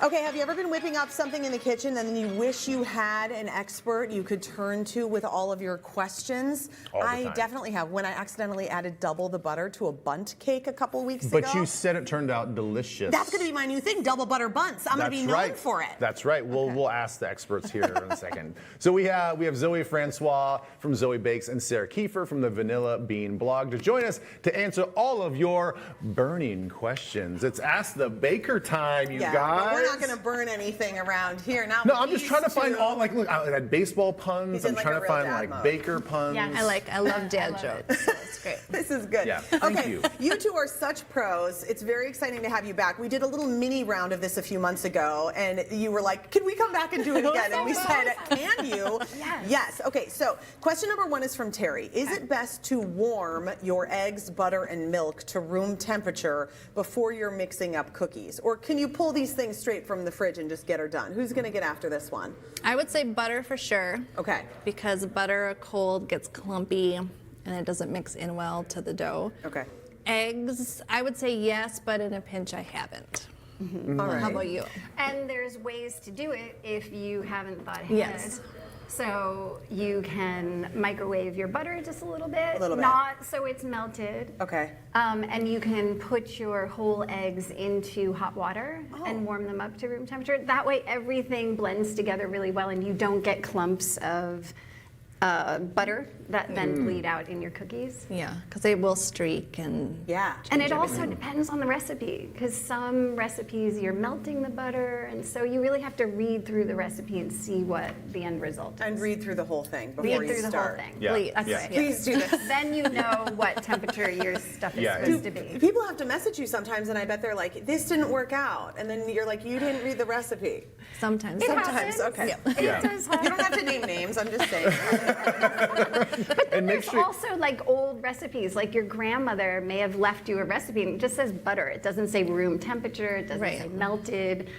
Okay, have you ever been whipping up something in the kitchen and then you wish you had an expert you could turn to with all of your questions? All the I time. definitely have. When I accidentally added double the butter to a bunt cake a couple weeks ago. But you said it turned out delicious. That's going to be my new thing, double butter bunts. I'm going to be known for it. That's right. We'll ask the experts here in a second. So we have Zoe Francois from Zoe Bakes and Sarah Kiefer from the Vanilla Bean blog to join us to answer all of your burning questions. It's Ask the Baker time, you Yeah, guys. but we're not going to burn anything around here. Now, No, I'm just trying to find all, like, look, I had baseball puns. He's in, I'm like, trying a to real find, dad like, mode. Baker puns. Yeah, I love dad jokes. So it's great. This is good. Yeah, thank okay, you. two are such pros. It's very exciting to have you back. We did a little mini round of this a few months ago, and you were like, can we come back and do it again? And we said, can you? Yes. Okay, so question number one is from Terry. Is it best to warm your eggs, butter, and milk to room temperature before you're mixing up cookies? Or can you pull these things straight from the fridge and just get her done? Who's going to get after this one? I would say butter for sure. Okay. Because butter cold gets clumpy and it doesn't mix in well to the dough. Okay. Eggs, I would say yes, but in a pinch I haven't. All right. How about you? And there's ways to do it if you haven't thought ahead. Yes. So you can microwave your butter just a little bit, A little bit. not so it's melted. Okay. And you can put your whole eggs into hot water and warm them up to room temperature. That way everything blends together really well and you don't get clumps of butter that then bleed out in your cookies. Yeah, because they will streak and Yeah. And it also depends on the recipe, because some recipes you're melting the butter, and so you really have to read through the recipe and see what the end result is. And read through the whole thing before Read you through the start. whole thing. Yeah. please. That's Yeah. right. Please do this. Then you know what temperature your stuff is Yeah, supposed to be. People have to message you sometimes, and I bet they're like, "This didn't work out," and then you're like, "You didn't read the recipe." sometimes. Sometimes, okay. Yeah. It does You don't happen. have to name names. I'm just saying. But then And make there's sure- also like old recipes, like your grandmother may have left you a recipe and it just says butter. It doesn't say room temperature, it doesn't Right. say melted.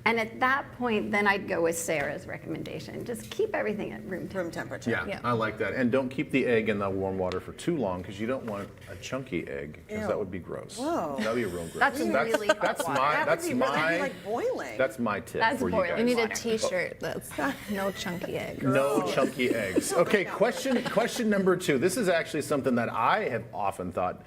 And at that point, then I'd go with Sarah's recommendation. Just keep everything at room temperature. Room temperature. Yeah, Yeah. I like that. And don't keep the egg in the warm water for too long because you don't want a chunky egg because Ew. that would be gross. Whoa. That would be real gross. That's really hot that's water. my That that's would be really my like boiling. that's my tip That's for you boiling guys. You need a water. T-shirt that's no chunky egg. No chunky eggs. Okay, question number two. This is actually something that I have often thought.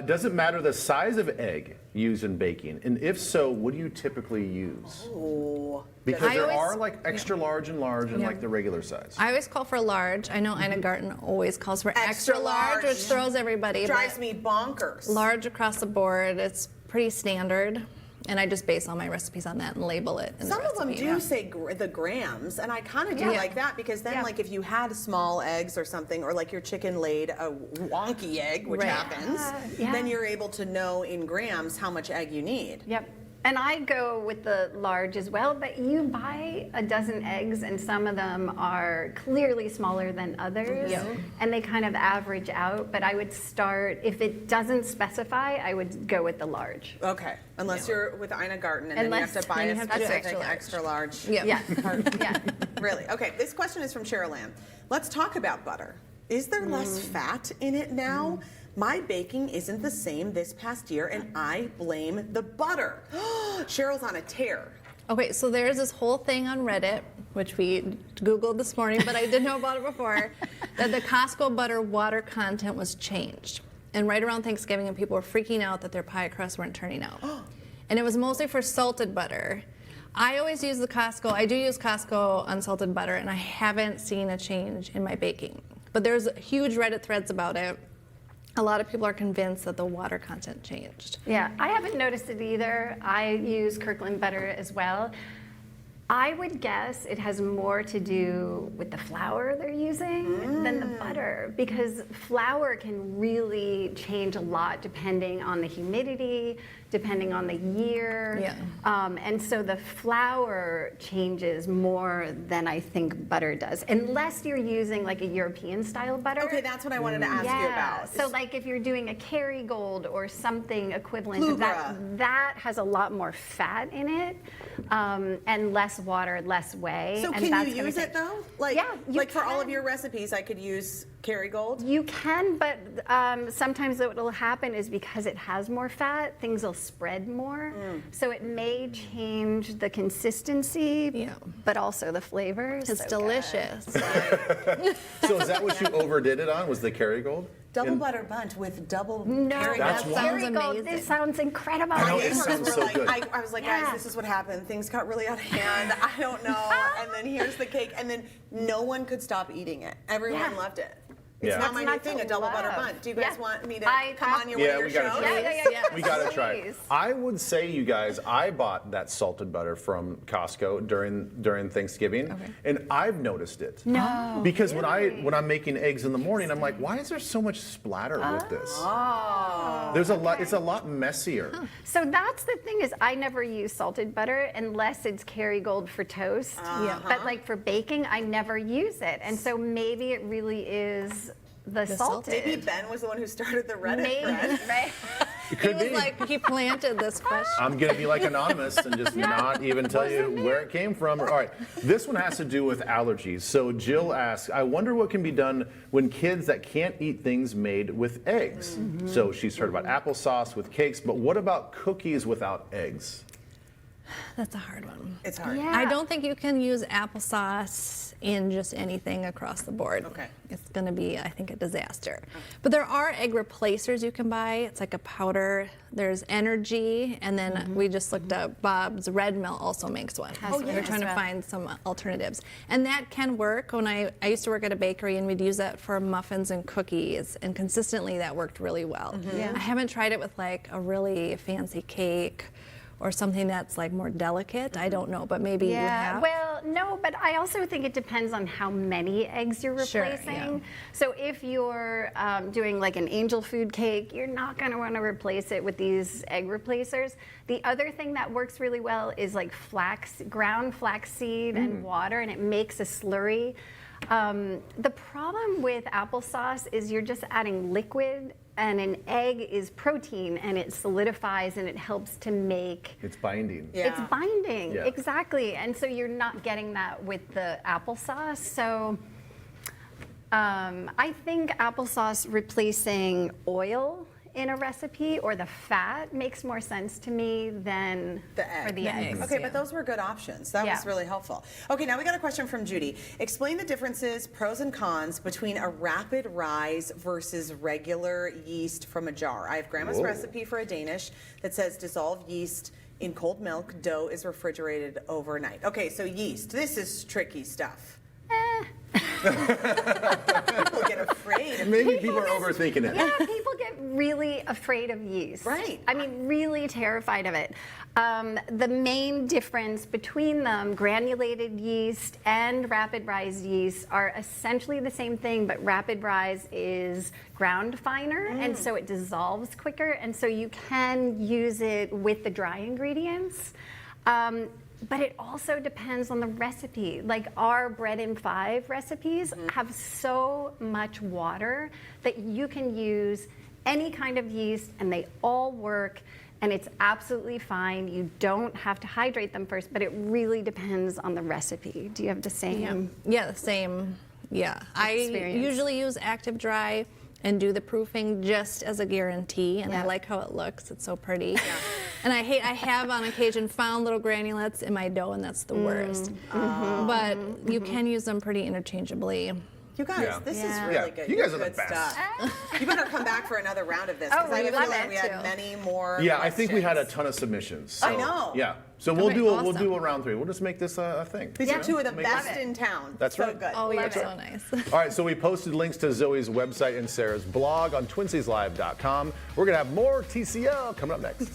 Does it matter the size of egg used in baking? And if so, what do you typically use? Ooh. Because I there always- are like extra large and large and Yeah. like the regular size. I always call for large. I know Ina Garten always calls for Extra extra large, large. which throws everybody. Drives but me bonkers. large across the board. It's pretty standard. And I just base all my recipes on that and label it in Some the of them recipe. do say the grams, and I kind of do Yeah. like that because then, Yeah. like, if you had small eggs or something, or like your chicken laid a wonky egg, which Right. happens, Yeah. then you're able to know in grams how much egg you need. Yep. And I go with the large as well, but you buy a dozen eggs and some of them are clearly smaller than others and they kind of average out, but I would start, if it doesn't specify, I would go with the large. Okay, unless you're with Ina Garten and then you Unless- have to buy then a you have to do specific extra extra large. Yeah. Yeah, yeah. Really? Okay, this question is from Cheryl Ann. Let's talk about butter. Is there less fat in it now? My baking isn't the same this past year, and I blame the butter. Cheryl's on a tear. Okay, so there's this whole thing on Reddit, which we Googled this morning, but I didn't know about it before, that the Costco butter water content was changed. And right around Thanksgiving, and people were freaking out that their pie crusts weren't turning out. And it was mostly for salted butter. I always use I do use Costco unsalted butter, and I haven't seen a change in my baking. But there's huge Reddit threads about it. A lot of people are convinced that the water content changed. Yeah, I haven't noticed it either. I use Kirkland butter as well. I would guess it has more to do with the flour they're using than the butter, because flour can really change a lot depending on the humidity, depending on the year. Yeah. And so the flour changes more than I think butter does, unless you're using like a European style butter. Okay, that's what I wanted to ask you about. So like if you're doing a Kerrygold or something equivalent of Pluvra. that has a lot more fat in it, and less water, less whey. So and can that's you gonna use it take- though? Like, Yeah, you like for all of can. your recipes, I could use Kerrygold? You can, but sometimes what will happen is because it has more fat, things will spread more. So it may change the consistency, Yeah. but also the flavors. It's delicious. So is that what you overdid it on? Was the Kerrygold? Double butter bundt with double No, Kerrygold. That's why. sounds Kerrygold, amazing. this sounds incredible. I know, My it neighbors sounds were so like, good. I was like, guys, Yeah. this is what happened. Things got really out of hand. I don't know. And then here's the cake. And then no one could stop eating it. Everyone Yeah. loved it. Yeah. It's not my What's new not thing, to a double butter love? bundt. Do you guys Yeah. want me to I come have- on your Yeah, way to we your gotta show? try Yeah. We gotta try. Please. I would say, you guys, I bought that salted butter from Costco during Thanksgiving, and I've noticed it. No. Because when Really? I'm making eggs in the morning, I'm like, why is there so much splatter with this? Oh. There's a lot. It's a lot messier. So that's the thing is I never use salted butter unless it's Kerrygold for toast. Yeah. But like for baking, I never use it. And so maybe it really is the salted. Maybe Ben was the one who started the Reddit Maybe, thread. right? It He could was be. like, he planted this question. I'm gonna be like anonymous and just not even tell you where it came from. All right, this one has to do with allergies. So Jill asks, I wonder what can be done when kids that can't eat things made with eggs. So she's heard about applesauce with cakes, but what about cookies without eggs? That's a hard one. It's hard. Yeah. I don't think you can use applesauce in just anything across the board. Okay. It's going to be, I think, a disaster. But there are egg replacers you can buy. It's like a powder. There's Energy, and then we just looked up Bob's Red Mill also makes one. Oh, We're yes. trying to find some alternatives. And that can work. When I used to work at a bakery, and we'd use that for muffins and cookies, and consistently that worked really well. Yeah. I haven't tried it with like a really fancy cake or something that's like more delicate. I don't know, but maybe you Yeah, have. well, no, but I also think it depends on how many eggs you're Sure, replacing. yeah. So if you're doing like an angel food cake, you're not going to want to replace it with these egg replacers. The other thing that works really well is like ground flaxseed and water, and it makes a slurry. The problem with applesauce is you're just adding liquid, and an egg is protein, and it solidifies and it helps to make It's binding. Yeah. it's binding, Yeah. exactly. And so you're not getting that with the applesauce. So I think applesauce replacing oil in a recipe or the fat makes more sense to me than The egg. for the eggs. Okay, yeah. but those were good options. That was Yeah. really helpful. Okay, now we got a question from Judy. Explain the differences, pros and cons, between a rapid rise versus regular yeast from a jar. I have Grandma's Whoa. recipe for a Danish that says dissolve yeast in cold milk. Dough is refrigerated overnight. Okay, so yeast. This is tricky stuff. People get afraid of Maybe people are overthinking it. Yeah, people get really afraid of yeast. Right. I mean, really terrified of it. The main difference between them, granulated yeast and rapid rise yeast, are essentially the same thing, but rapid rise is ground finer, and so it dissolves quicker, and so you can use it with the dry ingredients. But it also depends on the recipe. Like our bread in 5 recipes have so much water that you can use any kind of yeast and they all work and it's absolutely fine. You don't have to hydrate them first, but it really depends on the recipe. Do you have the same? Yeah, the same. Yeah. I Experience. usually use Active Dry and do the proofing just as a guarantee, and Yeah. I like how it looks. It's so pretty. And I have on occasion found little granulates in my dough, and that's the worst. But you can use them pretty interchangeably. You guys, Yeah. this is Yeah. really Yeah, good. you You're guys are the good best. stuff. You better come back for another round of this Oh, because I we have a love feeling it, we had too. many more. Yeah, I think we had a questions. ton of submissions. I so, know. Yeah. So we'll Okay, do awesome. a round 3. We'll just make this a thing. These you are know? two of the Make best it- in town. That's so right. good. Oh, you're Love it. so nice. All right, so we posted links to Zoe's website and Sarah's blog on TwinCitiesLive.com. We're going to have more TCL coming up next.